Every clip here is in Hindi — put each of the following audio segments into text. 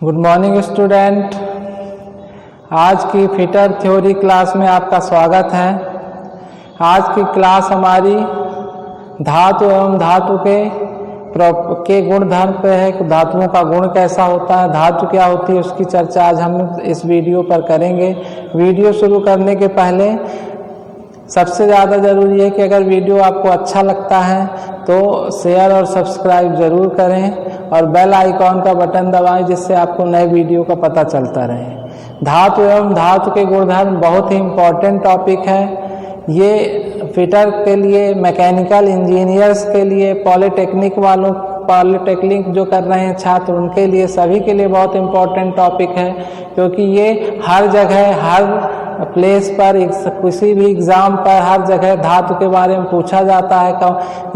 Good morning student. आज की फिटर थ्योरी क्लास में आपका स्वागत है। आज की क्लास हमारी धातु एवं धातु के गुणधर्म पे है कि धातुओं का गुण कैसा होता है, धातु क्या होती है, उसकी चर्चा आज हम इस वीडियो पर करेंगे। वीडियो शुरू करने के पहले सबसे ज़्यादा ज़रूरी है कि अगर वीडियो आपको अच्छा लगता है तो शेयर और सब्सक्राइब ज़रूर करें और बेल आइकॉन का बटन दबाएं, जिससे आपको नए वीडियो का पता चलता रहे। धातु एवं धातु के गुणधर्म बहुत ही इम्पोर्टेंट टॉपिक है। ये फिटर के लिए, मैकेनिकल इंजीनियर्स के लिए, पॉलिटेक्निक जो कर रहे हैं छात्र, उनके लिए, सभी के लिए बहुत इम्पोर्टेंट टॉपिक है, क्योंकि ये हर जगह, हर प्लेस पर, किसी भी एग्ज़ाम पर, हर जगह धातु के बारे में पूछा जाता है।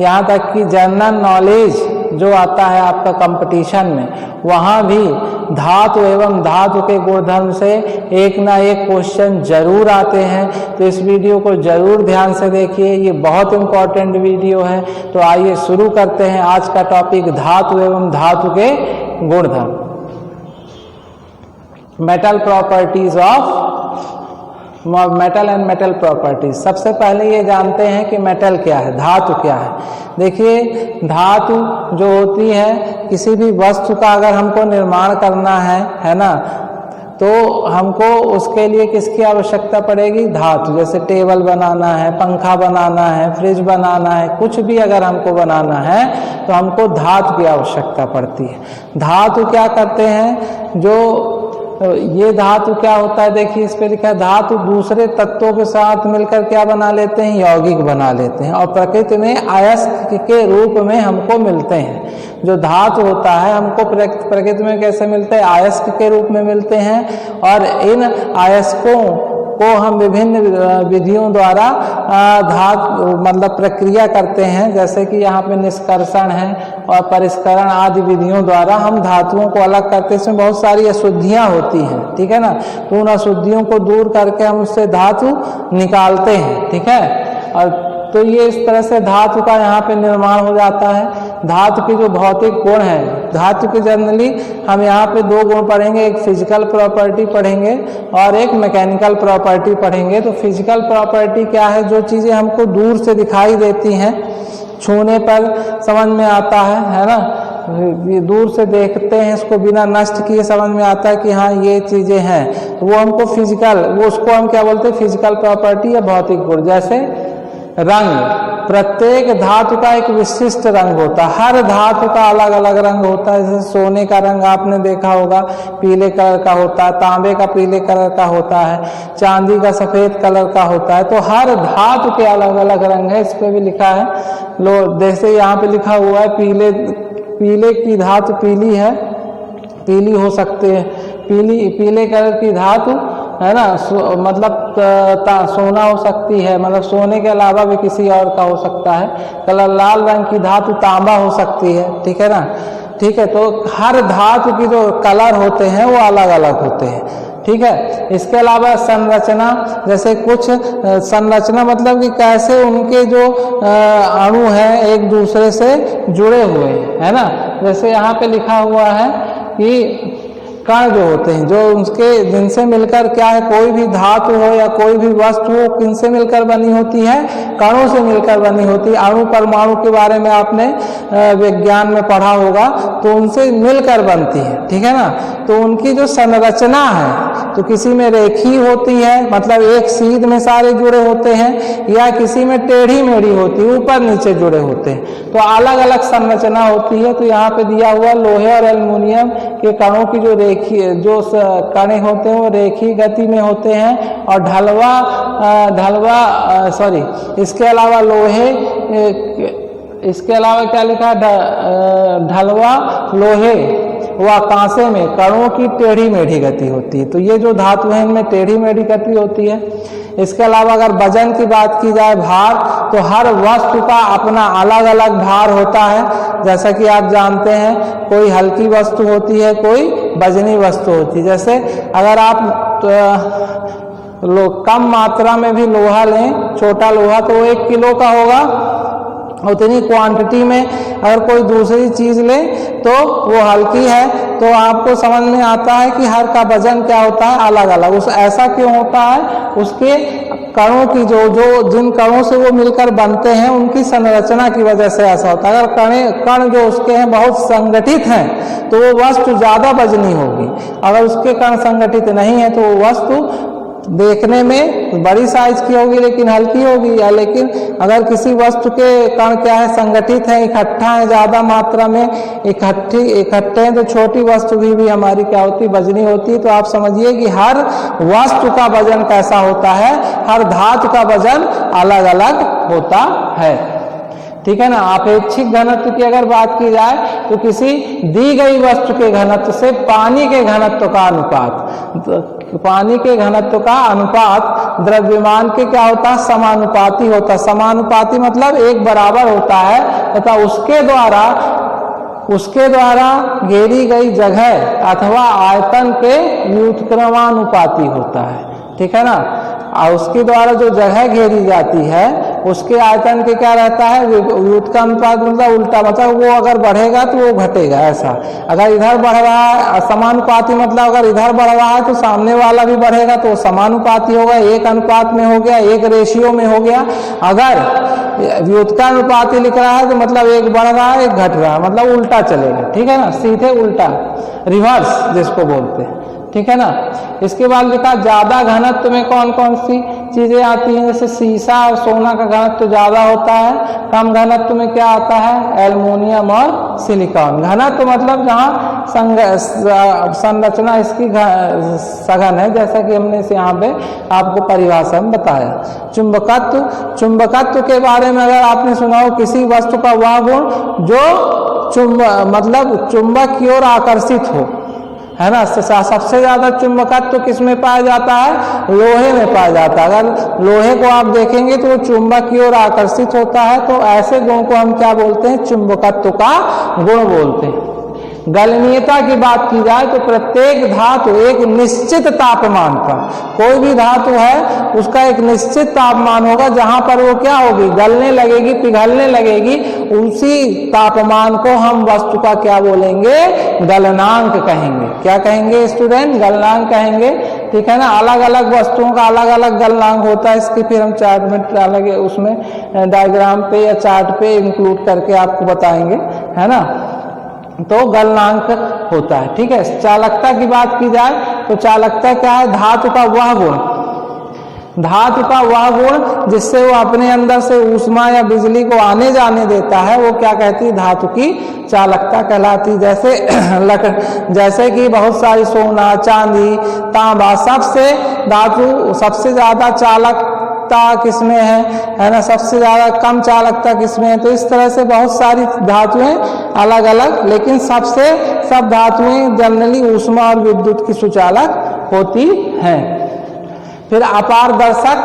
यहाँ तक कि जनरल नॉलेज जो आता है आपका कंपटीशन में, वहाँ भी धातु एवं धातु के गुणधर्म से एक ना एक क्वेश्चन जरूर आते हैं। तो इस वीडियो को जरूर ध्यान से देखिए, ये बहुत इम्पोर्टेंट वीडियो है। तो आइए शुरू करते हैं आज का टॉपिक, धातु एवं धातु के गुणधर्म। Metal properties of metal and metal properties. सबसे पहले ये जानते हैं कि मेटल क्या है, धातु क्या है। देखिए, धातु जो होती है, किसी भी वस्तु का अगर हमको निर्माण करना है ना, तो हमको उसके लिए किसकी आवश्यकता पड़ेगी? धातु। जैसे टेबल बनाना है, पंखा बनाना है, फ्रिज बनाना है, कुछ भी अगर हमको बनाना है तो हमको धातु की आवश्यकता पड़ती है। धातु क्या करते हैं, जो ये धातु क्या होता है, देखिए इस पे लिखा है, धातु दूसरे तत्वों के साथ मिलकर क्या बना लेते हैं? यौगिक बना लेते हैं, और प्रकृति में अयस्क के रूप में हमको मिलते हैं। जो धातु होता है हमको प्रकृति में कैसे मिलते हैं? अयस्क के रूप में मिलते हैं, और इन अयस्कों को हम विभिन्न विधियों द्वारा प्रक्रिया करते हैं। जैसे कि यहाँ पे निष्कर्षण है और परिष्करण आदि विधियों द्वारा हम धातुओं को अलग करते हैं। इसमें बहुत सारी अशुद्धियाँ होती हैं, ठीक है ना, तो उन अशुद्धियों को दूर करके हम उससे धातु निकालते हैं, ठीक है। और तो ये इस तरह से धातु का यहाँ पे निर्माण हो जाता है। धातु की जो भौतिक गुण है, धातु के जनरली हम यहाँ पे दो गुण पढ़ेंगे, एक फिजिकल प्रॉपर्टी पढ़ेंगे और एक मैकेनिकल प्रॉपर्टी पढ़ेंगे। तो फिजिकल प्रॉपर्टी क्या है? जो चीज़ें हमको दूर से दिखाई देती हैं, छूने पर समझ में आता है ना, ये दूर से देखते हैं, इसको बिना नष्ट किए समझ में आता है कि हाँ ये चीज़ें हैं, तो वो हमको फिजिकल, वो उसको हम क्या बोलते हैं? फिजिकल प्रॉपर्टी या भौतिक गुण। जैसे रंग, प्रत्येक धातु का एक विशिष्ट रंग होता है, हर धातु का अलग अलग रंग होता है। जैसे सोने का रंग आपने देखा होगा पीले कलर का होता है, तांबे का पीले कलर का होता है, चांदी का सफेद कलर का होता है। तो हर धातु के अलग अलग रंग है। इस पे भी लिखा है, लो जैसे यहाँ पे लिखा हुआ है, पीले की धातु पीली है, पीली हो सकते हैं, पीले कलर की धातु है ना, मतलब सोना हो सकती है, मतलब सोने के अलावा भी किसी और का हो सकता है। कलर लाल रंग की धातु तांबा हो सकती है, ठीक है ना, ठीक है। तो हर धातु की जो कलर होते हैं वो अलग अलग होते हैं, ठीक है। इसके अलावा संरचना, जैसे कुछ संरचना मतलब कि कैसे उनके जो अणु हैं एक दूसरे से जुड़े हुए हैं, है ना। जैसे यहाँ पे लिखा हुआ है कि कण जो होते हैं, जो उसके जिनसे मिलकर क्या है, कोई भी धातु हो या कोई भी वस्तु हो, किनसे मिलकर बनी होती है? कणों से मिलकर बनी होती है। अणु परमाणु के बारे में आपने विज्ञान में पढ़ा होगा, तो उनसे मिलकर बनती है, ठीक है ना। तो उनकी जो संरचना है, तो किसी में रेखी होती है, मतलब एक सीध में सारे जुड़े होते हैं, या किसी में टेढ़ी मेढ़ी होती है, ऊपर नीचे जुड़े होते हैं। तो अलग अलग संरचना होती है। तो यहाँ पे दिया हुआ लोहे और एल्युमिनियम के कणों की जो जो कणे होते हैं वो रेखी गति में होते हैं, और इसके अलावा लोहे, इसके अलावा क्या लिखा है? ढलवा लोहे व कांसे में कणों की टेढ़ी मेढ़ी गति होती है। तो ये जो धातु है इनमें टेढ़ी मेढ़ी गति होती है। इसके अलावा अगर वजन की बात की जाए, भार, तो हर वस्तु का अपना अलग अलग भार होता है। जैसा कि आप जानते हैं, कोई हल्की वस्तु होती है, कोई वजनी वस्तु होती है। जैसे अगर आप कम मात्रा में भी लोहा लें, छोटा लोहा, तो वो 1 किलो का होगा, उतनी क्वांटिटी में अगर कोई दूसरी चीज ले तो वो हल्की है, तो आपको समझ में आता है कि हर का वजन क्या होता है, अलग अलग। उस ऐसा क्यों होता है, उसके कणों की जो जिन कणों से वो मिलकर बनते हैं उनकी संरचना की वजह से ऐसा होता है। अगर कण जो उसके हैं बहुत संगठित हैं तो वो वस्तु ज्यादा वजनी होगी, अगर उसके कण संगठित नहीं है तो वो वस्तु देखने में बड़ी साइज की होगी लेकिन हल्की होगी। या लेकिन अगर किसी वस्तु के कण क्या है, संगठित है, इकट्ठा है, ज्यादा मात्रा में इकट्ठे हैं, तो छोटी वस्तु भी हमारी क्या होती, वजनी होती है। तो आप समझिए कि हर वस्तु का वजन कैसा होता है, हर धातु का वजन अलग अलग होता है, ठीक है ना। अपेक्षिक घनत्व की अगर बात की जाए तो किसी दी गई वस्तु के घनत्व से पानी के घनत्व का अनुपात, पानी के घनत्व का अनुपात द्रव्यमान के क्या होता है, समानुपाती होता है। समानुपाती मतलब एक बराबर होता है तथा उसके द्वारा घेरी गई जगह अथवा आयतन के व्युत्क्रमानुपाती होता है, ठीक है ना। और उसके द्वारा जो जगह घेरी जाती है उसके आयतन के क्या रहता है, व्युत्क्रमानुपात मतलब उल्टा, मतलब वो अगर बढ़ेगा तो वो घटेगा, ऐसा। अगर इधर बढ़ रहा है, समानुपाती मतलब अगर इधर बढ़ रहा है तो सामने वाला भी बढ़ेगा तो समानुपाती होगा, एक अनुपात में हो गया, एक रेशियो में हो गया। अगर व्युत्क्रमानुपाती लिख रहा है तो मतलब एक बढ़ रहा है एक घट रहा है, मतलब उल्टा चलेगा, ठीक है ना, सीधे उल्टा, रिवर्स जिसको बोलते हैं, ठीक है ना। इसके बाद लिखा ज्यादा घनत्व में कौन कौन सी चीजें आती हैं, जैसे सीसा और सोना का घनत्व ज्यादा होता है। कम घनत्व में क्या आता है, एल्युमिनियम और सिलिकॉन। घनत्व मतलब जहाँ संरचना इसकी सघन है, जैसा कि हमने इसे यहाँ पे आपको परिभाषा में बताया। चुंबकत्व के बारे में अगर आपने सुना हो, किसी वस्तु का वह गुण जो मतलब चुंबक की ओर आकर्षित हो, है ना। सबसे ज्यादा चुंबकत्व किस में पाया जाता है, लोहे में पाया जाता है। अगर लोहे को आप देखेंगे तो वो चुंबक की ओर आकर्षित होता है, तो ऐसे गुण को हम क्या बोलते हैं, चुंबकत्व का गुण बोलते हैं। गलनीयता की बात की जाए तो प्रत्येक धातु एक निश्चित तापमान पर, कोई भी धातु है उसका एक निश्चित तापमान होगा जहां पर वो क्या होगी, गलने लगेगी, पिघलने लगेगी। उसी तापमान को हम वस्तु का क्या बोलेंगे, गलनांक कहेंगे। क्या कहेंगे स्टूडेंट, गलनांक कहेंगे, ठीक है ना। अलग अलग वस्तुओं का अलग अलग गलनांक होता है, इसकी फिर हम चार्ट में अलग उसमें डायग्राम पे या चार्ट पे इंक्लूड करके आपको बताएंगे, है ना। तो गलनांक होता है, ठीक है। चालकता की बात की जाए तो चालकता क्या है, धातु का वह गुण, धातु का वह गुण जिससे वो अपने अंदर से ऊष्मा या बिजली को आने जाने देता है, वो क्या कहती है, धातु की चालकता कहलाती। जैसे कि बहुत सारी सोना, चांदी, तांबा, सबसे धातु सबसे ज्यादा चालकता किसमें है ना, सबसे ज्यादा कम चालकता किसमें है। तो इस तरह से बहुत सारी धातुएं अलग अलग, लेकिन सब धातुएं जनरली ऊष्मा और विद्युत की सुचालक होती हैं। फिर अपारदर्शक,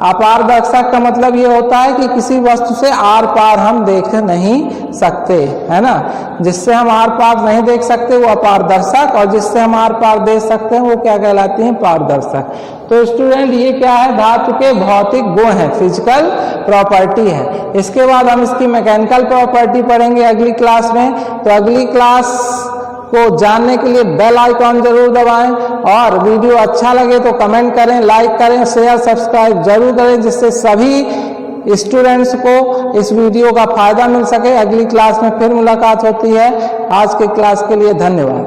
अपारदर्शक का मतलब ये होता है कि किसी वस्तु से आर पार हम देख नहीं सकते, है ना। जिससे हम आर पार नहीं देख सकते वो अपारदर्शक, और जिससे हम आर पार देख सकते हैं वो क्या कहलाती हैं, पारदर्शक। तो स्टूडेंट ये क्या है, धातु के भौतिक गुण है, फिजिकल प्रॉपर्टी है। इसके बाद हम इसकी मैकेनिकल प्रॉपर्टी पढ़ेंगे अगली क्लास में। तो अगली क्लास को जानने के लिए बेल आइकॉन जरूर दबाएं, और वीडियो अच्छा लगे तो कमेंट करें, लाइक करें, शेयर सब्सक्राइब जरूर करें, जिससे सभी स्टूडेंट्स को इस वीडियो का फायदा मिल सके। अगली क्लास में फिर मुलाकात होती है। आज के क्लास के लिए धन्यवाद।